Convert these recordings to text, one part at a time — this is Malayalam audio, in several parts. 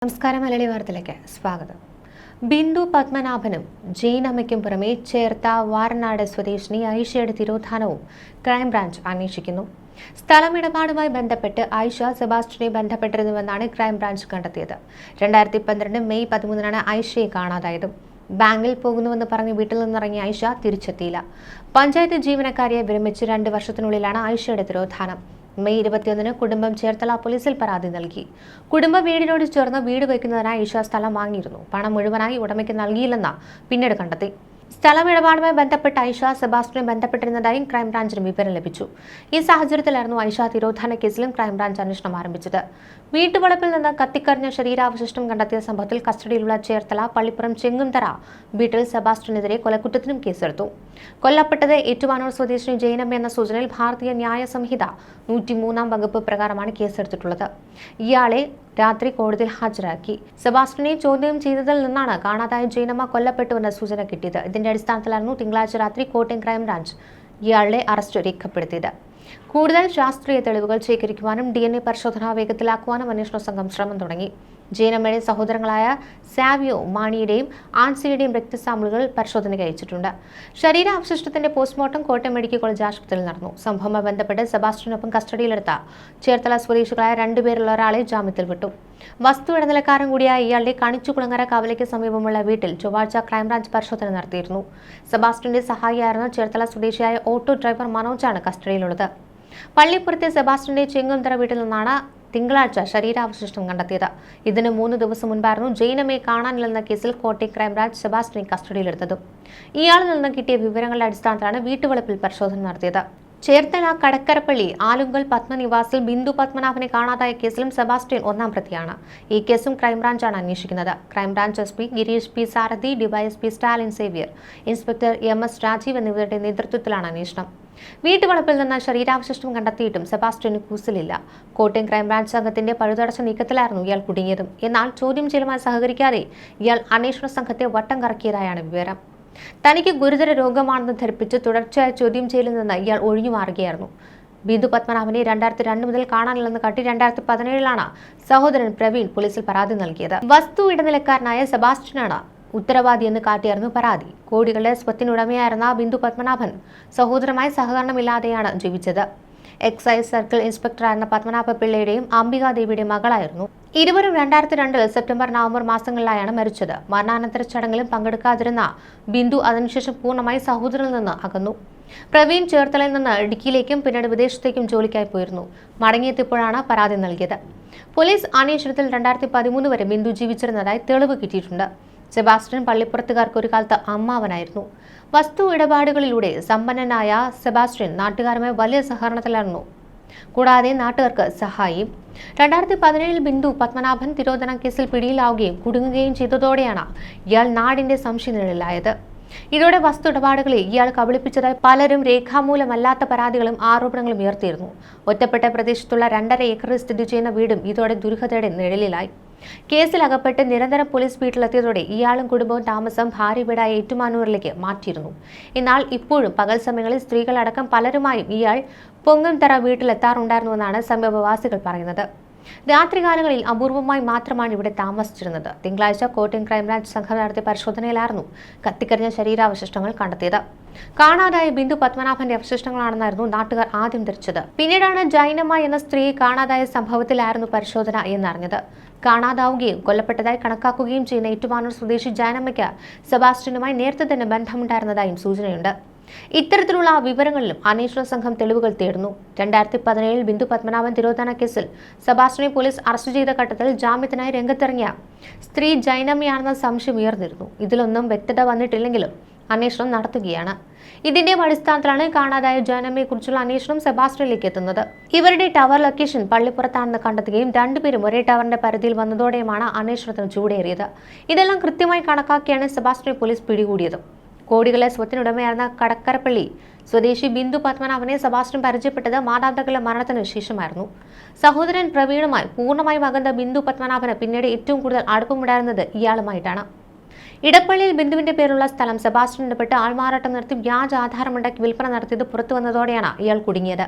നമസ്കാരം. മലയാളി വാർത്തയിലേക്ക് സ്വാഗതം. ബിന്ദു പത്മനാഭനും ജെയിനമ്മയ്ക്കും പുറമെ ചേർത്ത വാരനാട് സ്വദേശിനി ഐഷയുടെ തിരോധാനവും ക്രൈംബ്രാഞ്ച് അന്വേഷിക്കുന്നു. സ്ഥലമിടപാടുമായി ബന്ധപ്പെട്ട് ഐഷ സെബാസ്റ്റ്യനെ ബന്ധപ്പെട്ടിരുന്നുവെന്നാണ് ക്രൈംബ്രാഞ്ച് കണ്ടെത്തിയത്. 2012 മെയ് 13 ഐഷയെ കാണാതായത്. ബാങ്കിൽ പോകുന്നുവെന്ന് പറഞ്ഞ് വീട്ടിൽ നിന്നിറങ്ങിയ ഐഷ തിരിച്ചെത്തിയില്ല. പഞ്ചായത്ത് ജീവനക്കാരിയെ വിരമിച്ച് 2 വർഷത്തിനുള്ളിലാണ് ഐഷയുടെ തിരോധാനം. മെയ് 21 കുടുംബം ചേർത്തല പോലീസിൽ പരാതി നൽകി. കുടുംബ വീടിനോട് ചേർന്ന് വീട് വയ്ക്കുന്നതിനായി ഐഷ സ്ഥലം വാങ്ങിയിരുന്നു. പണം മുഴുവനായി ഉടമയ്ക്ക് നൽകിയില്ലെന്ന് പിന്നീട് കണ്ടെത്തി. സ്ഥലമിടപാടുമായി ബന്ധപ്പെട്ട് ഐഷ സെബാസ്റ്റ്യനെ ബന്ധപ്പെട്ടിരുന്നതായും ക്രൈംബ്രാഞ്ചിന് വിവരം ലഭിച്ചു. ഈ സാഹചര്യത്തിലായിരുന്നു ഐഷ തിരോധാന കേസിലും ക്രൈംബ്രാഞ്ച് അന്വേഷണം ആരംഭിച്ചത്. വീട്ടുവളപ്പിൽ നിന്ന് കത്തിക്കരിഞ്ഞ ശരീരാവശിഷ്ടം കണ്ടെത്തിയ സംഭവത്തിൽ കസ്റ്റഡിയിലുള്ള ചേർത്തല പള്ളിപ്പുറം ചെങ്ങുംതറ വീട്ടിൽ സെബാസ്റ്റ്യനെതിരെ കൊലക്കുറ്റത്തിനും കേസെടുത്തു. കൊല്ലപ്പെട്ടത് ഏറ്റുമാനൂർ സ്വദേശിനി ജെയിനമ്മ എന്ന സൂചനയിൽ ഭാരതീയ ന്യായ സംഹിത 103 വകുപ്പ് പ്രകാരമാണ് കേസെടുത്തിട്ടുള്ളത്. ഇയാളെ രാത്രി കോടതിയിൽ ഹാജരാക്കി. സെബാസ്റ്റ്യനെ ചോദ്യം ചെയ്തതിൽ നിന്നാണ് കാണാതായ ജെയിനമ്മ കൊല്ലപ്പെട്ടുവെന്ന സൂചന കിട്ടിയത്. ഇതിന്റെ അടിസ്ഥാനത്തിലായിരുന്നു തിങ്കളാഴ്ച രാത്രി കോട്ടയം ക്രൈംബ്രാഞ്ച് ഇയാളുടെ അറസ്റ്റ് രേഖപ്പെടുത്തിയത്. കൂടുതൽ ശാസ്ത്രീയ തെളിവുകൾ ശേഖരിക്കുവാനും DNA പരിശോധന വേഗത്തിലാക്കുവാനും അന്വേഷണ സംഘം ശ്രമം തുടങ്ങി. ജെയിനമ്മയുടെ സഹോദരങ്ങളായ സാവിയോ മാണിയുടെയും ആൻസിയുടെയും രക്തസാമ്പിളുകൾ പരിശോധനയ്ക്ക് അയച്ചിട്ടുണ്ട്. ശരീരാവശിഷ്ടത്തിന്റെ പോസ്റ്റ്മോർട്ടം കോട്ടയം മെഡിക്കൽ കോളേജ് ആശുപത്രിയിൽ നടന്നു. സംഭവവുമായി ബന്ധപ്പെട്ട് സെബാസ്റ്റ്യനൊപ്പം കസ്റ്റഡിയിലെടുത്ത ചേർത്തല സ്വദേശികളായ 2 പേരുള്ള ഒരാളെ ജാമ്യത്തിൽ വിട്ടു. വസ്തു ഇടനിലക്കാരൻ കൂടിയായ ഇയാളുടെ കണിച്ചുകുളങ്ങര കവലയ്ക്ക് സമീപമുള്ള വീട്ടിൽ ചൊവ്വാഴ്ച ക്രൈംബ്രാഞ്ച് പരിശോധന നടത്തിയിരുന്നു. സെബാസ്റ്റ്യന്റെ സഹായിയായിരുന്ന ചേർത്തല സ്വദേശിയായ ഓട്ടോ ഡ്രൈവർ മനോജാണ് കസ്റ്റഡിയിലുള്ളത്. പള്ളിപ്പുറത്തെ സെബാസ്റ്റ്യന്റെ ചെങ്ങുംതറ വീട്ടിൽ നിന്നാണ് തിങ്കളാഴ്ച ശരീരാവശിഷ്ടം കണ്ടെത്തിയത്. ഇതിന് 3 ദിവസം മുൻപായിരുന്നു ജെയിനമ്മയെ കാണാനില്ലെന്ന കേസിൽ കോട്ടയം ക്രൈംബ്രാഞ്ച് സെബാസ്റ്റ്യനെ കസ്റ്റഡിയിലെടുത്തത്. ഇയാളിൽ നിന്ന് കിട്ടിയ വിവരങ്ങളുടെ അടിസ്ഥാനത്തിലാണ് വീട്ടുവളപ്പിൽ പരിശോധന നടത്തിയത്. ചേർത്തല കടക്കരപ്പള്ളി ആലുങ്കൽ പത്മനിവാസിൽ ബിന്ദു പത്മനാഭനെ കാണാതായ കേസിലും സെബാസ്റ്റ്യൻ 1-ാം പ്രതിയാണ്. ഈ കേസും ക്രൈംബ്രാഞ്ചാണ് അന്വേഷിക്കുന്നത്. Crime branch SP Girish P Sarathi, DYSP Stalin Xavier, inspector MS Rajeev എന്നിവരുടെ നേതൃത്വത്തിലാണ് അന്വേഷണം. വീട്ടുവളപ്പിൽ നിന്ന് ശരീരാവശിഷ്ടം കണ്ടെത്തിയിട്ടും സെബാസ്റ്റ്യന് കൂസലില്ല. കോട്ടയം ക്രൈംബ്രാഞ്ച് സംഘത്തിന്റെ പഴുതടച്ച നീക്കത്തിലായിരുന്നു ഇയാൾ കുടുങ്ങിയതും. എന്നാൽ ചോദ്യം ചെയ്യലുമായി സഹകരിക്കാതെ ഇയാൾ അന്വേഷണ സംഘത്തെ വട്ടം കറക്കിയതായാണ് വിവരം. തനിക്ക് ഗുരുതര രോഗമാണെന്ന് ധരിപ്പിച്ച് തുടർച്ചയായ ചോദ്യം ചെയ്യലിൽ നിന്ന് ഇയാൾ ഒഴിഞ്ഞു മാറുകയായിരുന്നു. ബിന്ദു പത്മനാഭനെ 2002 മുതൽ കാണാനില്ലെന്ന് കാട്ടി 2017 സഹോദരൻ പ്രവീൺ പോലീസിൽ പരാതി നൽകിയത്. വസ്തു ഇടനിലക്കാരനായ സെബാസ്റ്റ്യനാണ് ഉത്തരവാദിയെന്ന് കാട്ടിയായിരുന്നു പരാതി. കോടികളുടെ സ്വത്തിനുടമയായിരുന്ന ബിന്ദു പത്മനാഭൻ സഹോദരമായി സഹകരണമില്ലാതെയാണ് ജീവിച്ചത്. എക്സൈസ് സർക്കിൾ ഇൻസ്പെക്ടറായിരുന്ന പത്മനാഭ പിള്ളയുടെയും അംബികാദേവിയുടെയും മകളായിരുന്നു. ഇരുവരും 2002 സെപ്റ്റംബർ നവംബർ മാസങ്ങളിലായാണ് മരിച്ചത്. മരണാനന്തര ചടങ്ങിലും പങ്കെടുക്കാതിരുന്ന ബിന്ദു അതിനുശേഷം പൂർണ്ണമായി സഹോദരനിൽ നിന്ന് അകന്നു. പ്രവീൺ ചേർത്തലയിൽ നിന്ന് ഇടുക്കിയിലേക്കും പിന്നീട് വിദേശത്തേക്കും ജോലിക്കായി പോയിരുന്നു. മടങ്ങിയെത്തിയപ്പോഴാണ് പരാതി നൽകിയത്. പോലീസ് അന്വേഷണത്തിൽ 2013 വരെ ബിന്ദു ജീവിച്ചിരുന്നതായി തെളിവ് കിട്ടിയിട്ടുണ്ട്. സെബാസ്റ്റ്യൻ പള്ളിപ്പുറത്തുകാർക്ക് ഒരു കാലത്ത് അമ്മാവനായിരുന്നു. വസ്തു ഇടപാടുകളിലൂടെ സമ്പന്നനായ സെബാസ്റ്റ്യൻ നാട്ടുകാരുമായി വലിയ സഹകരണത്തിലായിരുന്നു. കൂടാതെ നാട്ടുകാർക്ക് സഹായിയും. 2017 ബിന്ദു പത്മനാഭൻ തിരോധന കേസിൽ പിടിയിലാവുകയും കുടുങ്ങുകയും ചെയ്തതോടെയാണ് ഇയാൾ നാടിന്റെ സംശയനിഴലിലായത്. ഇതോടെ വസ്തു ഇടപാടുകളിൽ ഇയാൾ കബളിപ്പിച്ചതായി പലരും രേഖാമൂലമല്ലാത്ത പരാതികളും ആരോപണങ്ങളും ഉയർത്തിയിരുന്നു. ഒറ്റപ്പെട്ട പ്രദേശത്തുള്ള 2.5 ഏക്കറിൽ സ്ഥിതി ചെയ്യുന്ന വീടും ഇതോടെ ദുരൂഹതയുടെ നിഴലിലായി. കേസിൽ അകപ്പെട്ട് നിരന്തരം പോലീസ് വീട്ടിലെത്തിയതോടെ ഇയാളും കുടുംബവും താമസം ഭാര്യ വീടായ ഏറ്റുമാനൂരിലേക്ക് മാറ്റിയിരുന്നു. എന്നാൽ ഇപ്പോഴും പകൽ സമയങ്ങളിൽ സ്ത്രീകളടക്കം പലരുമായും ഇയാൾ പൊങ്ങംതറ വീട്ടിലെത്താറുണ്ടായിരുന്നുവെന്നാണ് സമീപവാസികൾ പറയുന്നത്. രാത്രികാലങ്ങളിൽ അപൂർവമായി മാത്രമാണ് ഇവിടെ താമസിച്ചിരുന്നത്. തിങ്കളാഴ്ച കോട്ടയം ക്രൈംബ്രാഞ്ച് സംഘം നടത്തിയ പരിശോധനയിലായിരുന്നു കത്തിക്കരിഞ്ഞ ശരീരാവശിഷ്ടങ്ങൾ കണ്ടെത്തിയത്. കാണാതായ ബിന്ദു പത്മനാഭന്റെ അവശിഷ്ടങ്ങളാണെന്നായിരുന്നു നാട്ടുകാർ ആദ്യം ധരിച്ചത്. പിന്നീടാണ് ജൈനമ്മ എന്ന സ്ത്രീ കാണാതായ സംഭവത്തിലായിരുന്നു പരിശോധന എന്നറിഞ്ഞത്. കാണാതാവുകയും കൊല്ലപ്പെട്ടതായി കണക്കാക്കുകയും ചെയ്യുന്ന ഏറ്റുമാനൂർ സ്വദേശി ജൈനമ്മയ്ക്ക് സെബാസ്റ്റ്യനുമായി നേരത്തെ തന്നെ ബന്ധമുണ്ടായിരുന്നതായും സൂചനയുണ്ട്. ഇത്തരത്തിലുള്ള വിവരങ്ങളിലും അന്വേഷണ സംഘം തെളിവുകൾ തേടുന്നു. 2017 ബിന്ദു പത്മനാഭൻ തിരോധാന കേസിൽ സെബാസ്റ്റ്യനെ പോലീസ് അറസ്റ്റ് ചെയ്ത ഘട്ടത്തിൽ ജാമ്യത്തിനായി രംഗത്തിറങ്ങിയ സ്ത്രീ ജൈനമ്മയാണെന്ന സംശയം ഉയർന്നിരുന്നു. ഇതിലൊന്നും വ്യക്തത വന്നിട്ടില്ലെങ്കിലും അന്വേഷണം നടത്തുകയാണ്. ഇതിന്റെ അടിസ്ഥാനത്തിലാണ് കാണാതായ ജൈനമ്മയെക്കുറിച്ചുള്ള അന്വേഷണം സെബാസ്റ്റ്യനിലേക്ക് എത്തുന്നത്. ഇവരുടെ ടവർ ലൊക്കേഷൻ പള്ളിപ്പുറത്താണെന്ന് കണ്ടെത്തുകയും 2 പേരും ഒരേ ടവറിന്റെ പരിധിയിൽ വന്നതോടെയുമാണ് അന്വേഷണത്തിന് ചൂടേറിയത്. ഇതെല്ലാം കൃത്യമായി കണക്കാക്കിയാണ് സെബാസ്റ്റ്യനെ പോലീസ് പിടികൂടിയത്. കോടികളെ സ്വത്തിനുടമയായിരുന്ന കടക്കരപ്പള്ളി സ്വദേശി ബിന്ദു പത്മനാഭനെ സെബാസ്റ്റ്യൻ പരിചയപ്പെട്ടത് മാതാപിതാക്കളുടെ മരണത്തിന് ശേഷമായിരുന്നു. സഹോദരൻ പ്രവീണുമായി പൂർണ്ണമായും അകന്ന ബിന്ദു പത്മനാഭന് പിന്നീട് ഏറ്റവും കൂടുതൽ അടുപ്പമുണ്ടായിരുന്നത് ഇയാളുമായിട്ടാണ്. ഇടപ്പള്ളിയിൽ ബിന്ദുവിന്റെ പേരുള്ള സ്ഥലം സെബാസ്റ്റ്യൻ ഇടപെട്ട് ആൾമാറാട്ടം നടത്തി വ്യാജ ആധാരമുണ്ടാക്കി വിൽപ്പന നടത്തിയത് പുറത്തു വന്നതോടെയാണ് ഇയാൾ കുടുങ്ങിയത്.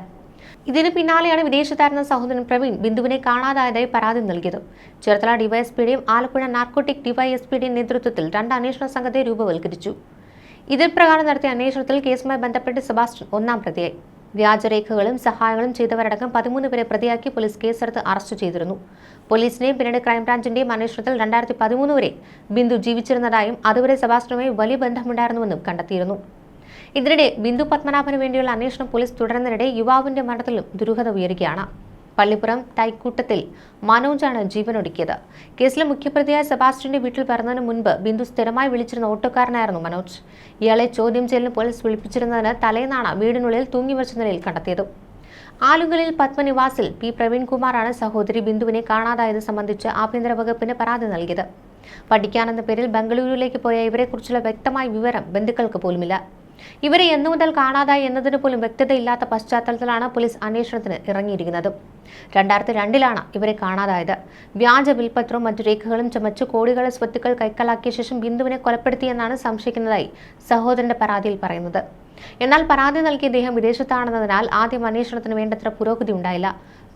ഇതിന് പിന്നാലെയാണ് വിദേശത്തായിരുന്ന സഹോദരൻ പ്രവീൺ ബിന്ദുവിനെ കാണാതായതായി പരാതി നൽകിയത്. ചേർത്തല ഡിവൈഎസ്പിയുടെയും ആലപ്പുഴ നാർക്കോട്ടിക് ഡിവൈഎസ്പിയുടെയും നേതൃത്വത്തിൽ 2 അന്വേഷണ സംഘത്തെ രൂപവൽക്കരിച്ചു. ഇതിൽ പ്രകാരം നടത്തിയ അന്വേഷണത്തിൽ കേസുമായി ബന്ധപ്പെട്ട് സെബാസ്റ്റ്യൻ 1-ാം പ്രതിയായി. വ്യാജരേഖകളും സഹായങ്ങളും ചെയ്തവരടക്കം 13 പേരെ പ്രതിയാക്കി പോലീസ് കേസെടുത്ത് അറസ്റ്റ് ചെയ്തിരുന്നു. പോലീസിന്റെയും പിന്നീട് ക്രൈംബ്രാഞ്ചിന്റെയും അന്വേഷണത്തിൽ 2013 വരെ ബിന്ദു ജീവിച്ചിരുന്നതായും അതുവരെ സെബാസ്റ്റ്യനുമായി വലിയ ബന്ധമുണ്ടായിരുന്നുവെന്നും കണ്ടെത്തിയിരുന്നു. ഇതിനിടെ ബിന്ദു പത്മനാഭന് വേണ്ടിയുള്ള അന്വേഷണം പോലീസ് തുടരുന്നതിനിടെ യുവാവിന്റെ മരണത്തിലും ദുരൂഹത ഉയരുകയാണ്. പള്ളിപ്പുറം തൈക്കൂട്ടത്തിൽ മനോജാണ് ജീവനൊടുക്കിയത്. കേസിലെ മുഖ്യപ്രതിയായ സെബാസ്റ്റ്യന്റെ വീട്ടിൽ വരുന്നതിന് മുൻപ് ബിന്ദു സ്ഥിരമായി വിളിച്ചിരുന്ന ഓട്ടോക്കാരനായിരുന്നു മനോജ്. ഇയാളെ ചോദ്യം ചെയ്യലിന് പോലീസ് വിളിപ്പിച്ചിരുന്നതിന് തലേന്നാണ് വീടിനുള്ളിൽ തൂങ്ങിവച്ച നിലയിൽ കണ്ടെത്തിയത്. ആലുങ്കലിൽ പത്മനിവാസിൽ പി പ്രവീൺകുമാറാണ് സഹോദരി ബിന്ദുവിനെ കാണാതായത് സംബന്ധിച്ച് ആഭ്യന്തര വകുപ്പിന് പരാതി നൽകിയത്. പഠിക്കാനെന്ന പേരിൽ ബംഗളൂരുവിലേക്ക് പോയ ഇവരെക്കുറിച്ചുള്ള വ്യക്തമായ വിവരം ബന്ധുക്കൾക്ക് പോലുമില്ല. ഇവരെ എന്നു മുതൽ കാണാതായി എന്നതിന് പോലും വ്യക്തതയില്ലാത്ത പശ്ചാത്തലത്തിലാണ് പോലീസ് അന്വേഷണത്തിന് ഇറങ്ങിയിരിക്കുന്നത്. 2002-ലാണ് ഇവരെ കാണാതായത്. വ്യാജ വിൽപത്രവും മറ്റു രേഖകളും ചമച്ച് കോടികളെ സ്വത്തുക്കൾ കൈക്കലാക്കിയ ശേഷം ബിന്ദുവിനെ കൊലപ്പെടുത്തിയെന്നാണ് സംശയിക്കുന്നതായി സഹോദരന്റെ പരാതിയിൽ പറയുന്നത്. എന്നാൽ പരാതി നൽകിയ ഇദ്ദേഹം വിദേശത്താണെന്നതിനാൽ ആദ്യം അന്വേഷണത്തിന് വേണ്ടത്ര പുരോഗതി ഉണ്ടായില്ല.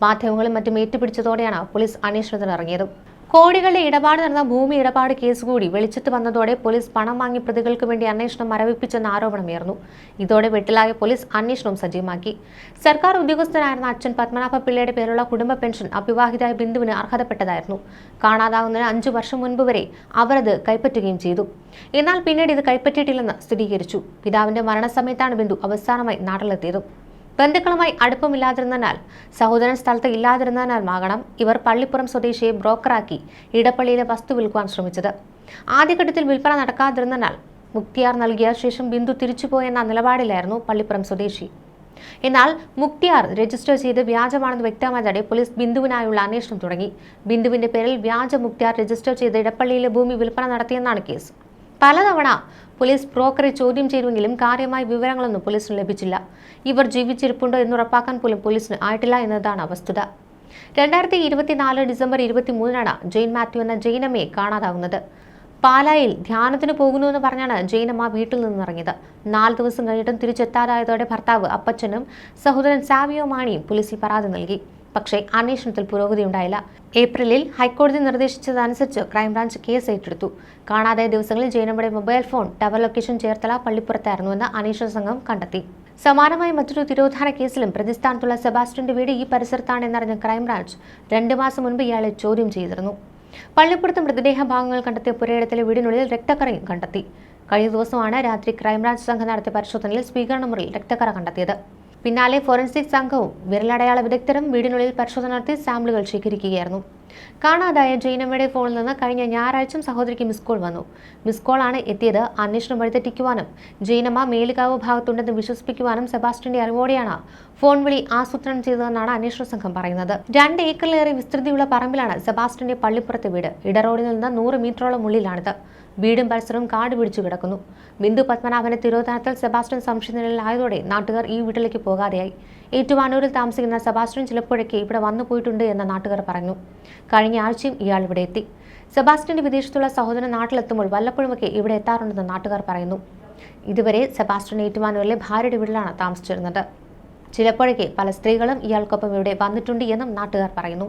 മാധ്യമങ്ങളും മറ്റും ഏറ്റുപിടിച്ചതോടെയാണ് പോലീസ് അന്വേഷണത്തിന് ഇറങ്ങിയത്. കോടികളുടെ ഇടപാട് നടന്ന ഭൂമി ഇടപാട് കേസ് കൂടി വെളിച്ചത്ത് വന്നതോടെ പോലീസ് പണം വാങ്ങി പ്രതികൾക്ക് വേണ്ടി അന്വേഷണം മരവിപ്പിച്ചെന്ന ആരോപണമുയർന്നു. ഇതോടെ വെട്ടിലായ പോലീസ് അന്വേഷണവും സജീവമാക്കി. സർക്കാർ ഉദ്യോഗസ്ഥനായിരുന്ന അച്ഛൻ പത്മനാഭ പിള്ളയുടെ പേരുള്ള കുടുംബ പെൻഷൻ അവിവാഹിതായ ബിന്ദുവിന് അർഹതപ്പെട്ടതായിരുന്നു. കാണാതാവുന്നതിന് 5 വർഷം മുൻപ് വരെ അവരത് കൈപ്പറ്റുകയും ചെയ്തു. എന്നാൽ പിന്നീട് ഇത് കൈപ്പറ്റിയിട്ടില്ലെന്ന് സ്ഥിരീകരിച്ചു. പിതാവിന്റെ മരണസമയത്താണ് ബിന്ദു അവസാനമായി നാട്ടിലെത്തിയത്. ബന്ധുക്കളുമായി അടുപ്പമില്ലാതിരുന്നതിനാൽ സഹോദരൻ സ്ഥലത്ത് ഇല്ലാതിരുന്നതിനാലാകണം ഇവർ പള്ളിപ്പുറം സ്വദേശിയെ ബ്രോക്കറാക്കി ഇടപ്പള്ളിയിലെ വസ്തു വിൽക്കുവാൻ ശ്രമിച്ചത്. ആദ്യഘട്ടത്തിൽ വിൽപ്പന നടക്കാതിരുന്നതിനാൽ മുക്തിയാർ നൽകിയ ശേഷം ബിന്ദു തിരിച്ചുപോയെന്ന നിലപാടിലായിരുന്നു പള്ളിപ്പുറം സ്വദേശി. എന്നാൽ മുക്തിയാർ രജിസ്റ്റർ ചെയ്ത് വ്യാജമാണെന്ന് വ്യക്തമായതോടെ പോലീസ് ബിന്ദുവിനായുള്ള അന്വേഷണം തുടങ്ങി. ബിന്ദുവിന്റെ പേരിൽ വ്യാജ മുക്തിയാർ രജിസ്റ്റർ ചെയ്ത് ഇടപ്പള്ളിയിലെ ഭൂമി വിൽപ്പന നടത്തിയെന്നാണ് കേസ്. പലതവണ പോലീസ് ബ്രോക്കറെ ചോദ്യം ചെയ്തുവെങ്കിലും കാര്യമായ വിവരങ്ങളൊന്നും പോലീസിന് ലഭിച്ചില്ല. ഇവർ ജീവിച്ചിരിപ്പുണ്ടോ എന്നുറപ്പാക്കാൻ പോലും പോലീസിന് ആയിട്ടില്ല എന്നതാണ് വസ്തുത. 2024 ഡിസംബർ 23-നാണ് ജെയിൻ മാത്യു എന്ന ജെയിനമ്മയെ കാണാതാവുന്നത്. പാലായിൽ ധ്യാനത്തിന് പോകുന്നുവെന്ന് പറഞ്ഞാണ് ജെയിനമ്മ വീട്ടിൽ നിന്നിറങ്ങിയത്. 4 ദിവസം കഴിഞ്ഞിട്ടും തിരിച്ചെത്താതായതോടെ ഭർത്താവ് അപ്പച്ചനും സഹോദരൻ സാവിയോ മാണിയും പോലീസിൽ പരാതി നൽകി. പക്ഷേ അന്വേഷണത്തിൽ പുരോഗതി ഉണ്ടായില്ല. ഏപ്രിലിൽ ഹൈക്കോടതി നിർദ്ദേശിച്ചതനുസരിച്ച് ക്രൈംബ്രാഞ്ച് കേസ് ഏറ്റെടുത്തു. കാണാതായ ദിവസങ്ങളിൽ ജെയിനമ്മയുടെ mobile phone tower location Cherthala പള്ളിപ്പുറത്തായിരുന്നുവെന്ന് അന്വേഷണ സംഘം കണ്ടെത്തി. സമാനമായ മറ്റൊരു തിരോധാന കേസിലും പ്രതിസ്ഥാനത്തുള്ള സെബാസ്റ്റ്യന്റെ വീട് ഈ പരിസരത്താണെന്നറിഞ്ഞ ക്രൈംബ്രാഞ്ച് 2 മാസം മുൻപ് ഇയാളെ ചോദ്യം ചെയ്തിരുന്നു. പള്ളിപ്പുറത്ത് മൃതദേഹ ഭാഗങ്ങൾ കണ്ടെത്തിയ പുരയിടത്തിലെ വീടിനുള്ളിൽ രക്തക്കറയും കണ്ടെത്തി. കഴിഞ്ഞ ദിവസമാണ് രാത്രി ക്രൈംബ്രാഞ്ച് സംഘം നടത്തിയ പരിശോധനയിൽ സ്വീകരണ മുറിയിൽ രക്തക്കറ കണ്ടെത്തിയത്. പിന്നാലെ ഫോറൻസിക് സംഘവും വിരലടയാള വിദഗ്ധരും വീടിനുള്ളിൽ പരിശോധന നടത്തി സാമ്പിളുകൾ ശേഖരിക്കുകയായിരുന്നു. കാണാതായ ജെയിനമ്മയുടെ ഫോണിൽ നിന്ന് കഴിഞ്ഞ ഞായറാഴ്ച സഹോദരിക്ക് മിസ് കോൾ വന്നു. മിസ് കോളാണ് എത്തിയത്. അന്വേഷണം വഴിതെറ്റിക്കുവാനും ജെയിനമ്മ മേലുകാവ് ഭാഗത്തുണ്ടെന്ന് വിശ്വസിപ്പിക്കുവാനും സെബാസ്റ്റ്യന്റെ അറിവോടെയാണ് ഫോൺ വിളി ആസൂത്രണം ചെയ്തതെന്നാണ് അന്വേഷണ സംഘം പറയുന്നത്. 2 ഏക്കറിലേറെ വിസ്തൃതിയുള്ള പറമ്പിലാണ് സെബാസ്റ്റ്യന്റെ പള്ളിപ്പുറത്തെ വീട്. ഇടറോഡിൽ നിന്ന് 100 മീറ്ററോളം ഉള്ളിലാണിത്. വീടും പരിസരവും കാട് പിടിച്ചു കിടക്കുന്നു. ബിന്ദു പത്മനാഭന്റെ തിരോധാനത്തിൽ സെബാസ്റ്റ്യൻ സംശയനിഴലിലായതോടെ നാട്ടുകാർ ഈ വീട്ടിലേക്ക് പോകാതെയായി. ഏറ്റുമാനൂരിൽ താമസിക്കുന്ന സെബാസ്റ്റ്യൻ ചിലപ്പോഴൊക്കെ ഇവിടെ വന്നു പോയിട്ടുണ്ട് എന്ന് നാട്ടുകാർ പറഞ്ഞു. കഴിഞ്ഞ ആഴ്ചയും ഇയാൾ ഇവിടെ എത്തി. സെബാസ്റ്റ്യന്റെ വിദേശത്തുള്ള സഹോദരൻ നാട്ടിലെത്തുമ്പോൾ വല്ലപ്പോഴുമൊക്കെ ഇവിടെ എത്താറുണ്ടെന്ന് നാട്ടുകാർ പറയുന്നു. ഇതുവരെ സെബാസ്റ്റ്യൻ ഏറ്റുമാനൂരിലെ ഭാര്യയുടെ വീട്ടിലാണ് താമസിച്ചിരുന്നത്. ചിലപ്പോഴൊക്കെ പല സ്ത്രീകളും ഇയാൾക്കൊപ്പം ഇവിടെ വന്നിട്ടുണ്ട് എന്നും നാട്ടുകാർ പറയുന്നു.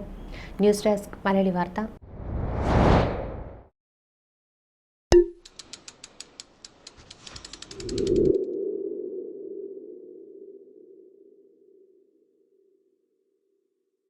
ന്യൂസ് ഡെസ്ക് മലയാളി വാർത്ത.